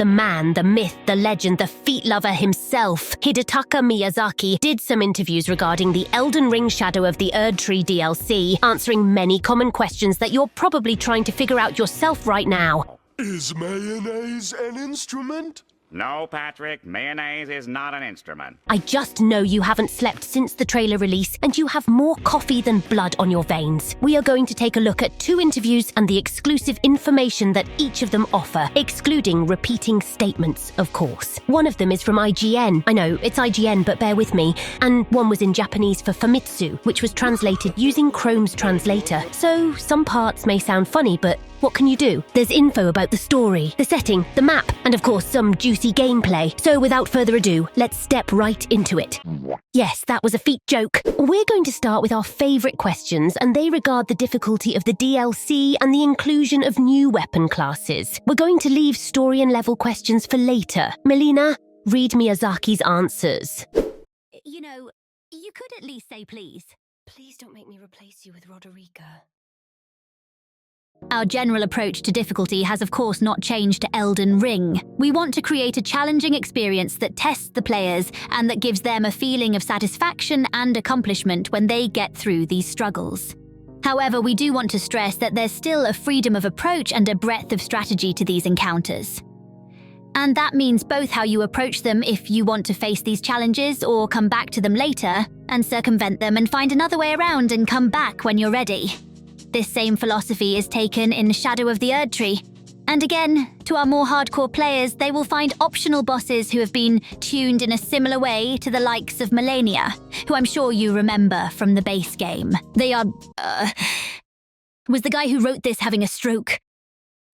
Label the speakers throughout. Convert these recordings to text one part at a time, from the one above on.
Speaker 1: The man, the myth, the legend, the feet lover himself, Hidetaka Miyazaki, did some interviews regarding the Elden Ring Shadow of the Erdtree DLC, answering many common questions that you're probably trying to figure out yourself right now.
Speaker 2: Is mayonnaise an instrument?
Speaker 3: No, Patrick, mayonnaise is not an instrument.
Speaker 1: I just know you haven't slept since the trailer release, and you have more coffee than blood on your veins. We are going to take a look at 2 interviews and the exclusive information that each of them offer, excluding repeating statements, of course. One of them is from IGN. I know, it's IGN, but bear with me. And one was in Japanese for Famitsu, which was translated using Chrome's translator. So some parts may sound funny, but what can you do? There's info about the story, the setting, the map, and of course some juicy gameplay. So without further ado, let's step right into it. Yes, that was a feet joke. We're going to start with our favourite questions, and they regard the difficulty of the DLC and the inclusion of new weapon classes. We're going to leave story and level questions for later. Melina, read Miyazaki's answers.
Speaker 4: You know, you could at least say please.
Speaker 1: Please don't make me replace you with Roderica.
Speaker 4: Our general approach to difficulty has of course not changed to Elden Ring. We want to create a challenging experience that tests the players and that gives them a feeling of satisfaction and accomplishment when they get through these struggles. However, we do want to stress that there's still a freedom of approach and a breadth of strategy to these encounters. And that means both how you approach them if you want to face these challenges or come back to them later and circumvent them and find another way around and come back when you're ready. This same philosophy is taken in Shadow of the Erdtree. And again, to our more hardcore players, they will find optional bosses who have been tuned in a similar way to the likes of Melina, who I'm sure you remember from the base game. They are... Was the guy who wrote this having a stroke?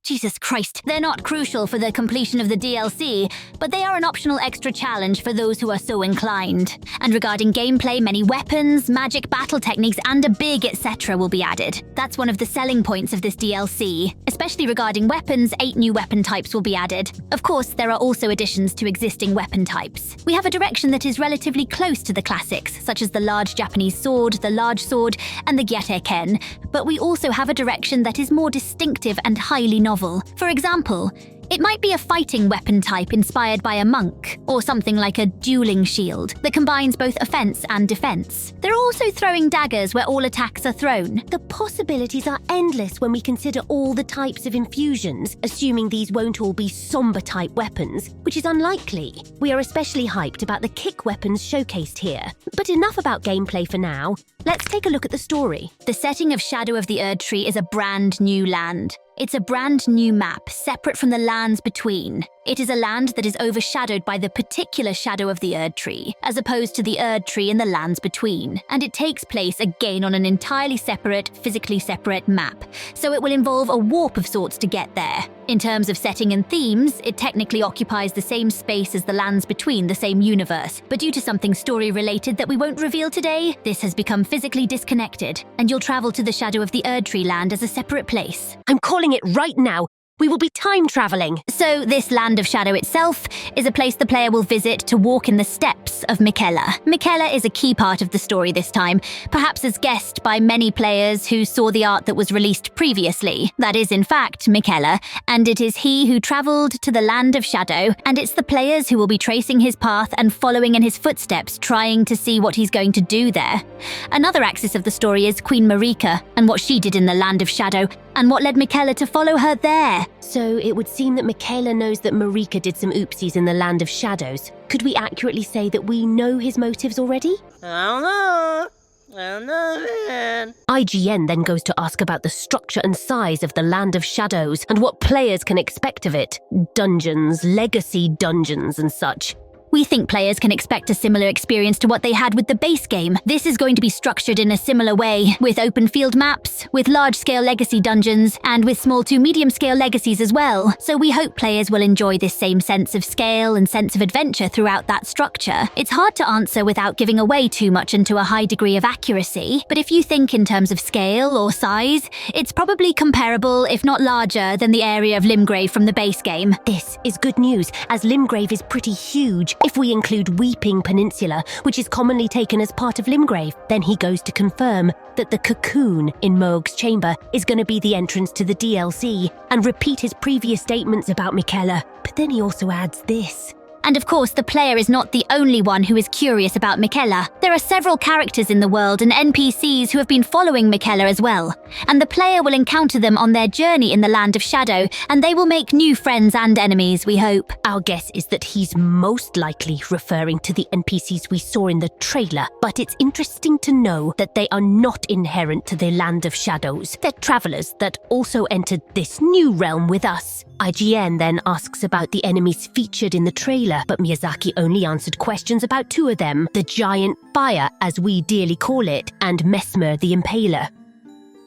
Speaker 4: Jesus Christ, they're not crucial for the completion of the DLC, but they are an optional extra challenge for those who are so inclined. And regarding gameplay, many weapons, magic battle techniques, and a big etc. will be added. That's one of the selling points of this DLC. Especially regarding weapons, 8 new weapon types will be added. Of course, there are also additions to existing weapon types. We have a direction that is relatively close to the classics, such as the large Japanese sword, the large sword, and the gyateken, but we also have a direction that is more distinctive and highly novel. For example, it might be a fighting weapon type inspired by a monk, or something like a dueling shield that combines both offense and defense. There are also throwing daggers where all attacks are thrown.
Speaker 1: The possibilities are endless when we consider all the types of infusions, assuming these won't all be somber-type weapons, which is unlikely. We are especially hyped about the kick weapons showcased here. But enough about gameplay for now. Let's take a look at the story.
Speaker 4: The setting of Shadow of the Erdtree is a brand new land. It's a brand new map, separate from the lands between. It is a land that is overshadowed by the particular Shadow of the Erdtree, as opposed to the Erdtree in the lands between. And it takes place again on an entirely separate, physically separate map, so it will involve a warp of sorts to get there. In terms of setting and themes, it technically occupies the same space as the lands between, the same universe, but due to something story-related that we won't reveal today, this has become physically disconnected, and you'll travel to the Shadow of the Erdtree land as a separate place.
Speaker 1: I'm calling it right now. We will be time traveling.
Speaker 4: So this Land of Shadow itself is a place the player will visit to walk in the steps of Miquella. Miquella is a key part of the story this time, perhaps as guessed by many players who saw the art that was released previously. That is in fact Miquella, and it is he who travelled to the Land of Shadow, and it's the players who will be tracing his path and following in his footsteps, trying to see what he's going to do there. Another axis of the story is Queen Marika, and what she did in the Land of Shadow, and what led Miquella to follow her there.
Speaker 1: So it would seem that Miquella knows that Marika did some oopsies in the Land of Shadows. Could we accurately say that we know his motives already?
Speaker 5: I don't know, man.
Speaker 1: IGN then goes to ask about the structure and size of the Land of Shadows and what players can expect of it. Dungeons, legacy dungeons and such.
Speaker 4: We think players can expect a similar experience to what they had with the base game. This is going to be structured in a similar way, with open field maps, with large-scale legacy dungeons, and with small to medium-scale legacies as well. So we hope players will enjoy this same sense of scale and sense of adventure throughout that structure. It's hard to answer without giving away too much and to a high degree of accuracy, but if you think in terms of scale or size, it's probably comparable, if not larger, than the area of Limgrave from the base game.
Speaker 1: This is good news, as Limgrave is pretty huge. If we include Weeping Peninsula, which is commonly taken as part of Limgrave, then he goes to confirm that the cocoon in Moog's chamber is going to be the entrance to the DLC and repeat his previous statements about Michaela. But then he also adds this.
Speaker 4: And of course, the player is not the only one who is curious about Michaela. There are several characters in the world and NPCs who have been following Michaela as well. And the player will encounter them on their journey in the Land of Shadow, and they will make new friends and enemies, we hope.
Speaker 1: Our guess is that he's most likely referring to the NPCs we saw in the trailer, but it's interesting to know that they are not inherent to the Land of Shadows. They're travelers that also entered this new realm with us. IGN then asks about the enemies featured in the trailer, but Miyazaki only answered questions about two of them, the Giant Fire, as we dearly call it, and Mesmer the Impaler.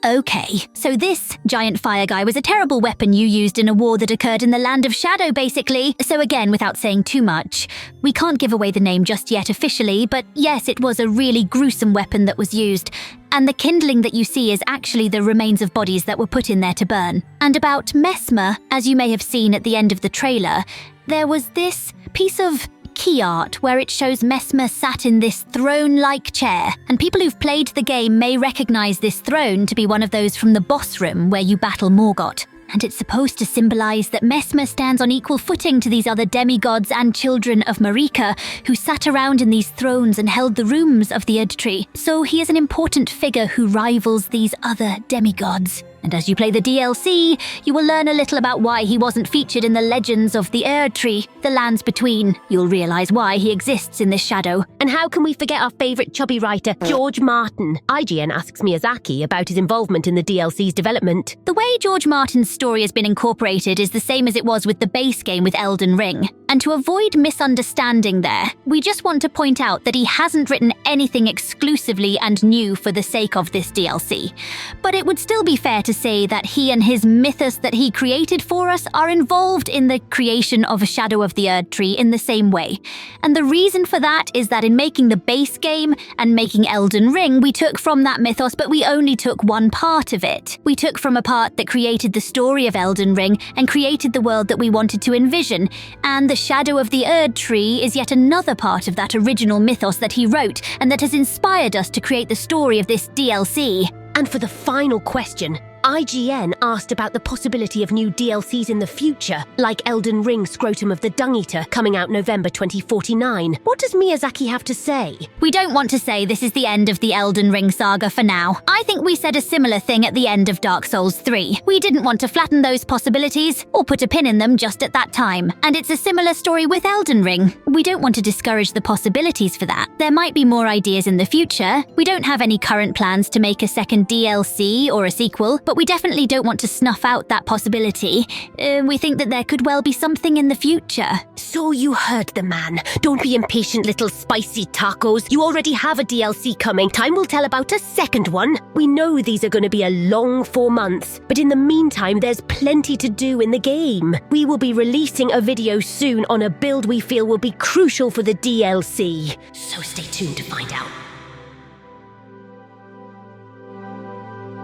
Speaker 4: Okay, so this giant fire guy was a terrible weapon you used in a war that occurred in the Land of Shadow, basically. So again, without saying too much, we can't give away the name just yet officially, but yes, it was a really gruesome weapon that was used. And the kindling that you see is actually the remains of bodies that were put in there to burn. And about Mesmer, as you may have seen at the end of the trailer, there was this piece of key art where it shows Mesmer sat in this throne-like chair, and people who've played the game may recognize this throne to be one of those from the boss room where you battle Morgoth. And it's supposed to symbolize that Mesmer stands on equal footing to these other demigods and children of Marika who sat around in these thrones and held the rooms of the Erdtree. So he is an important figure who rivals these other demigods. And as you play the DLC, you will learn a little about why he wasn't featured in the legends of the Erdtree, the lands between. You'll realize why he exists in this shadow.
Speaker 1: And how can we forget our favourite chubby writer, George Martin? IGN asks Miyazaki about his involvement in the DLC's development.
Speaker 4: The way George Martin's story has been incorporated is the same as it was with the base game with Elden Ring. And to avoid misunderstanding there, we just want to point out that he hasn't written anything exclusively and new for the sake of this DLC. But it would still be fair to say that he and his mythos that he created for us are involved in the creation of a Shadow of the Erdtree in the same way. And the reason for that is that in making the base game and making Elden Ring, we took from that mythos, but we only took one part of it. We took from a part that created the story of Elden Ring and created the world that we wanted to envision, and the Shadow of the Erdtree is yet another part of that original mythos that he wrote and that has inspired us to create the story of this DLC.
Speaker 1: And for the final question, IGN asked about the possibility of new DLCs in the future, like Elden Ring Scrotum of the Dung Eater coming out November 2049. What does Miyazaki have to say?
Speaker 4: We don't want to say this is the end of the Elden Ring saga for now. I think we said a similar thing at the end of Dark Souls 3. We didn't want to flatten those possibilities or put a pin in them just at that time. And it's a similar story with Elden Ring. We don't want to discourage the possibilities for that. There might be more ideas in the future. We don't have any current plans to make a second DLC or a sequel, but we definitely don't want to snuff out that possibility. We think that there could well be something in the future.
Speaker 1: So you heard the man. Don't be impatient, little spicy tacos. You already have a DLC coming. Time will tell about a second one. We know these are going to be a long 4 months, but in the meantime, there's plenty to do in the game. We will be releasing a video soon on a build we feel will be crucial for the DLC. So stay tuned to find out.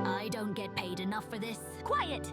Speaker 4: I don't get paid enough for this. Quiet!